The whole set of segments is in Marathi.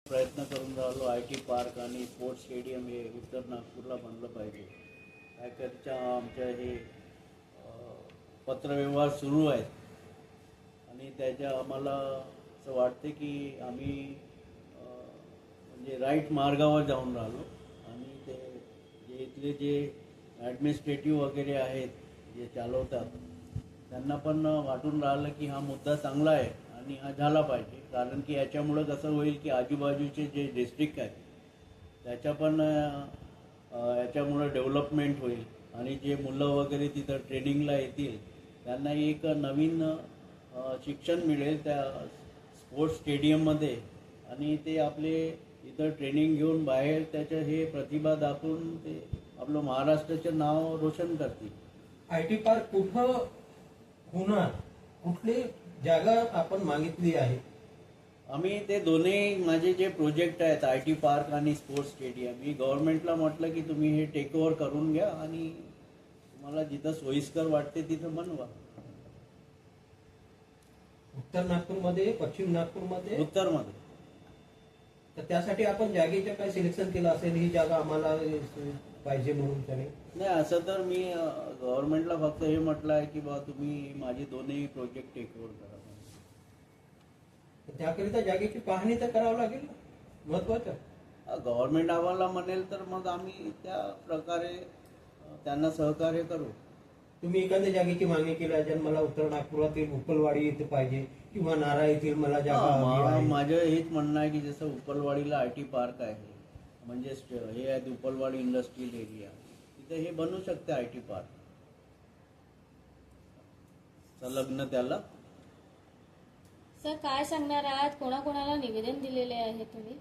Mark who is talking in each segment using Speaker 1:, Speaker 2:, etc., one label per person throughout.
Speaker 1: प्रयत्न करून राहिलो. IT पार्क आणि स्पोर्ट्स स्टेडियम हे उत्तर नागपूरला बनलं पाहिजे. त्याकरता आमच्या हे पत्रव्यवहार सुरू आहेत आणि त्याच्या आम्हाला असं वाटते की आम्ही म्हणजे राईट मार्गावर जाऊन राहिलो आणि ते जे इथले जे ॲडमिनिस्ट्रेटिव्ह वगैरे आहेत जे चालवतात त्यांना पण वाटून राहिलं की हा मुद्दा चांगला आहे आणि हा झाला पाहिजे. कारण की याच्यामुळं कसं होईल की आजूबाजूचे जे डिस्ट्रिक्ट आहेत त्याच्या पण याच्यामुळं डेव्हलपमेंट होईल आणि जे मुलं वगैरे तिथं ट्रेनिंगला येतील त्यांना एक नवीन शिक्षण मिळेल त्या स्पोर्ट्स स्टेडियममध्ये आणि ते आपले इथं ट्रेनिंग घेऊन बाहेर त्याचं हे प्रतिभा दाखवून ते आपलं महाराष्ट्राचं नाव रोशन करतील.
Speaker 2: IT पार्क कुठं होणार, कुठली जागा आपण मागितली आहे?
Speaker 1: आम्ही ते दोन्ही माझे जे प्रोजेक्ट आहेत IT पार्क आणि स्पोर्ट्स स्टेडियम मी गव्हर्नमेंटला म्हटलं की तुम्ही हे टेक ओव्हर करून घ्या आणि तुम्हाला जिथं सोयीस्कर वाटते तिथं बनवा.
Speaker 2: उत्तर नागपूरमध्ये, पश्चिम नागपूरमध्ये?
Speaker 1: उत्तरमध्ये.
Speaker 2: तर त्यासाठी आपण जागेचं काय सिलेक्शन केलं असेल, ही जागा आम्हाला पाहिजे म्हणून त्याने?
Speaker 1: नाही, असं तर मी गव्हर्नमेंटला फक्त हे म्हटलं आहे की बा तुम्ही माझे दोन्ही प्रोजेक्ट टेक ओव्हर करा.
Speaker 2: त्याकरिता जागेची पाहणी तर करावं लागेल ना, महत्वाचं.
Speaker 1: गव्हर्नमेंट आम्हाला म्हणेल तर मग आम्ही त्या प्रकारे त्यांना सहकार्य करू.
Speaker 2: तुम्ही एखाद्या जागेची मागणी केली आहे, मला उत्तर नागपुरातील उपलवाडी येथे पाहिजे किंवा नारा येथील मला जागा हवी आहे.
Speaker 1: माझं हेच म्हणणं आहे की जसं उपलवाडीला IT पार्क आहे म्हणजे हे आहे उपलवाडी इंडस्ट्रियल एरिया, तिथे हे बनू शकते IT पार्क संलग्न त्याला.
Speaker 3: सर काय सांगणार आहात, कोणाकोणाला निवेदन दिलेले आहे तुम्ही?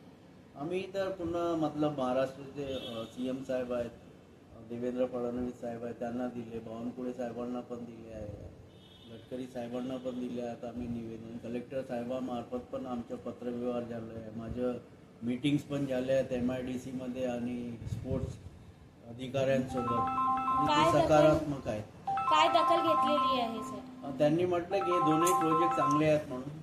Speaker 1: आम्ही तर पुन्हा मतलब महाराष्ट्राचे CM साहेब आहेत, देवेंद्र फडणवीस साहेब आहेत, त्यांना दिले, बावनकुळे साहेबांना पण दिले आहे, गडकरी साहेबांना पण दिले आहेत आम्ही निवेदन. कलेक्टर साहेबांमार्फत पण आमचं पत्रव्यवहार झालं आहे. माझं मीटिंग्स पण झाल्या आहेत MIDC मध्ये आणि स्पोर्ट्स अधिकाऱ्यांसोबत. ते सकारात्मक आहेत.
Speaker 3: काय दखल घेतलेली आहे सर?
Speaker 1: त्यांनी म्हटलं की हे दोन्ही प्रोजेक्ट चांगले आहेत म्हणून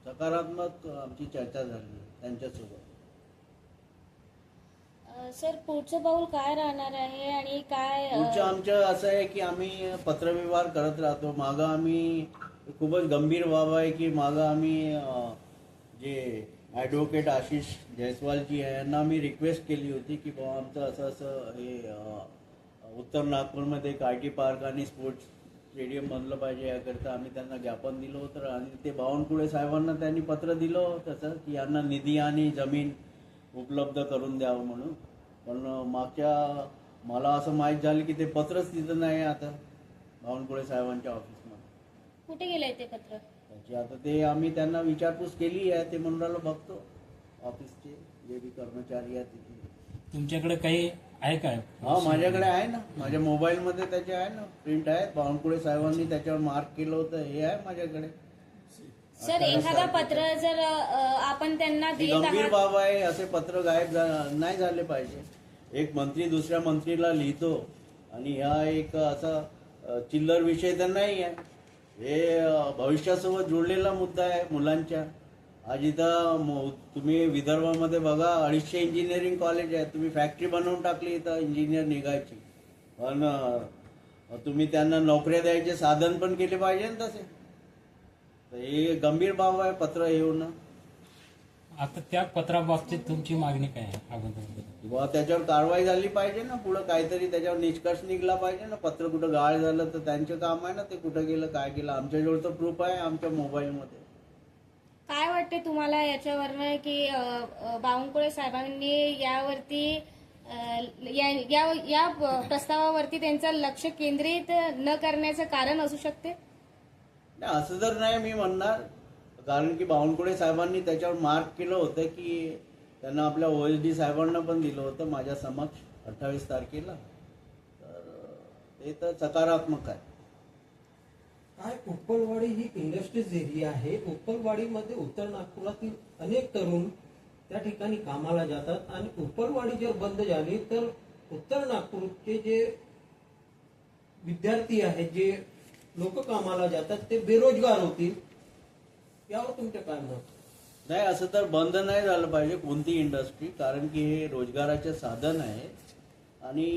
Speaker 1: सकारात्मक आमची चर्चा झाली त्यांच्यासोबत.
Speaker 3: सर पुढचं पाऊल काय राहणार आहे आणि काय?
Speaker 1: पुढचं आमचं असं आहे की आम्ही पत्रव्यवहार करत राहतो. मागं आम्ही खूपच गंभीर बाब आहे की मागं आम्ही जे ॲडव्होकेट आशिष जयस्वालजी आहे यांना आम्ही रिक्वेस्ट केली होती की बाबा आमचं असं असं हे उत्तर नागपूरमध्ये एक IT पार्क आणि स्पोर्ट्स स्टेडियम बनलं पाहिजे, याकरिता आम्ही त्यांना ज्ञापन दिलं होतं आणि ते बावनकुळे साहेबांना त्यांनी पत्र दिलं होतं तसं की यांना निधी आणि जमीन उपलब्ध करून द्यावं म्हणून. पण मागच्या मला असं माहीत झालं की ते पत्रच तिथं नाही आता बावनकुळे साहेबांच्या ऑफिसमध्ये.
Speaker 3: कुठे गेलंय ते पत्र?
Speaker 1: त्याची आता ते आम्ही त्यांना विचारपूस केली आहे, ते म्हणून राहिलो बघतो ऑफिसचे जे बी कर्मचारी आहेत तिथे.
Speaker 4: तुमच्याकडे काही आहे काय?
Speaker 1: हा माझ्याकडे आहे ना, माझ्या मोबाईलमध्ये त्याचे आहे ना, प्रिंट आहे. बावनकुळे साहेबांनी त्याच्यावर मार्क केलं होतं, हे आहे माझ्याकडे.
Speaker 3: सर एखादा पत्र जर आपण त्यांना देत
Speaker 1: गंभीर
Speaker 3: आहात,
Speaker 1: बाब आहे, असे पत्र गायब नाही झाले पाहिजे. एक मंत्री दुसऱ्या मंत्रीला लिहितो आणि हा एक असा चिल्लर विषय तर नाही आहे, हे भविष्यासोबत जोडलेला मुद्दा आहे मुलांच्या. आज इथं तुम्ही विदर्भामध्ये बघा 250 इंजिनिअरिंग कॉलेज आहे, तुम्ही फॅक्टरी बनवून टाकली इथं इंजिनियर निघायची. पण तुम्ही त्यांना नोकऱ्या द्यायचे साधन पण केले पाहिजे ना तसे. तर हे गंभीर बाब आहे पत्र येऊन.
Speaker 4: आता त्या पत्राबाबतीत तुमची मागणी काय आहे अगोदर?
Speaker 1: किंवा त्याच्यावर कारवाई झाली पाहिजे ना, पुढं काहीतरी त्याच्यावर निष्कर्ष निघला पाहिजे ना. पत्र कुठं गाळ झालं तर त्यांचं काम आहे ना, ते कुठं गेलं काय केलं. आमच्याजवळ तर प्रूफ आहे आमच्या मोबाईलमध्ये.
Speaker 3: काय वाटते तुम्हाला याच्यावरनं की बावनकुळे साहेबांनी यावरती या प्रस्तावावरती त्यांचं लक्ष केंद्रित न करण्याचं कारण असू शकते?
Speaker 1: नाही असं तर नाही मी म्हणणार, कारण की बावनकुळे साहेबांनी त्याच्यावर मार्क केलं होतं की त्यांना आपल्या OSD साहेबांना पण दिलं होतं माझ्या समक्ष 28 तारखेला. तर ते तर सकारात्मक आहे.
Speaker 2: काय उपलवाडी ही इंडस्ट्रीज एरिया आहे. उपलवाडीमध्ये उत्तर नागपुरातील अनेक तरुण त्या ठिकाणी कामाला जातात आणि उपलवाडी जर बंद झाली तर उत्तर नागपूरचे जे विद्यार्थी आहेत, जे लोक कामाला जातात, ते बेरोजगार होतील. यावर तुमचं काय मत?
Speaker 1: नाही, असं तर बंद नाही झालं पाहिजे कोणती इंडस्ट्री, कारण की हे रोजगाराचे साधन आहे. आणि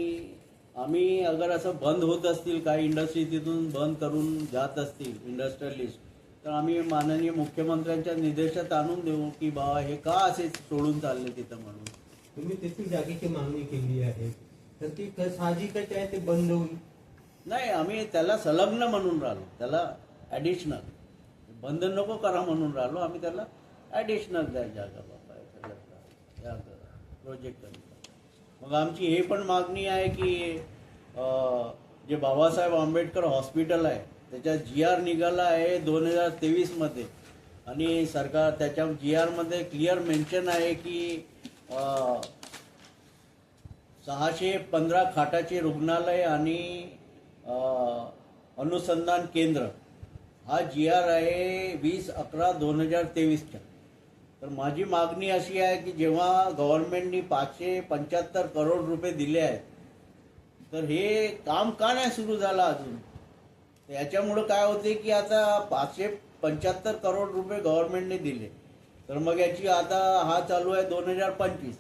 Speaker 1: आम्ही अगर असं बंद होत असतील काही इंडस्ट्री तिथून बंद करून जात असतील इंडस्ट्रियलिस्ट, तर आम्ही माननीय मुख्यमंत्र्यांच्या निर्देशात आणून देऊ की बाबा हे का असे सोडून चालले तिथं म्हणून.
Speaker 2: तुम्ही तेथील जागेची मागणी केली आहे तर ती साहजिकच आहे, ते बंद होईल.
Speaker 1: नाही, आम्ही त्याला संलग्न म्हणून राहिलो, त्याला ॲडिशनल, बंद नको करा म्हणून राहिलो आम्ही, त्याला ॲडिशनल द्या जागा बाबा या प्रोजेक्ट. मग आमची हे पण मागणी आहे की जे बाबासाहेब आंबेडकर हॉस्पिटल आहे त्याच्या GR निघाला आहे 2023 आणि सरकार त्याच्या GR क्लिअर मेन्शन आहे की 615 खाटाचे रुग्णालय आणि अनुसंधान केंद्र हा GR आहे 20/11/2023. तर माझी मागणी अशी आहे की जेव्हा गव्हर्नमेंटनी 575 करोड रुपये दिले आहेत तर हे काम का नाही सुरू झालं अजून. याच्यामुळं काय होते की आता 575 करोड रुपये गव्हर्नमेंटने दिले, तर मग याची आता हा चालू आहे 2025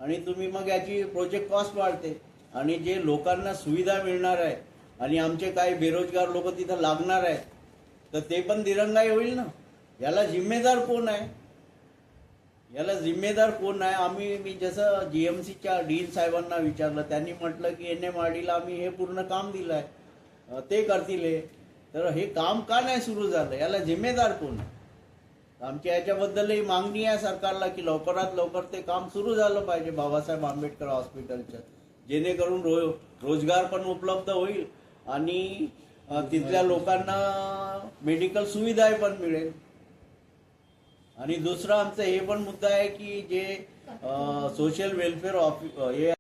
Speaker 1: आणि तुम्ही मग याची प्रोजेक्ट कॉस्ट वाढते आणि जे लोकांना सुविधा मिळणार आहे आणि आमचे काही बेरोजगार लोक तिथं लागणार आहेत तर ते पण दिरंगाई होईल ना. याला जिम्मेदार कोण आहे, याला जिम्मेदार कोण आहे. मी जसं GMCच्या डीन साहेबांना विचारलं, त्यांनी म्हटलं की NMRDला आम्ही हे पूर्ण काम दिलं आहे, ते करतील हे. तर हे काम का नाही सुरू झालं, याला जिम्मेदार कोण आहे. आमच्या याच्याबद्दलही मागणी आहे सरकारला की लवकरात लवकर ते काम सुरू झालं पाहिजे बाबासाहेब आंबेडकर हॉस्पिटलचं, जेणेकरून रोजगार पण उपलब्ध होईल आणि तिथल्या लोकांना मेडिकल सुविधाही पण मिळेल. आणि दुसरा आमचा हे पण मुद्दा आहे की जे सोशल वेलफेअर ऑफिस हे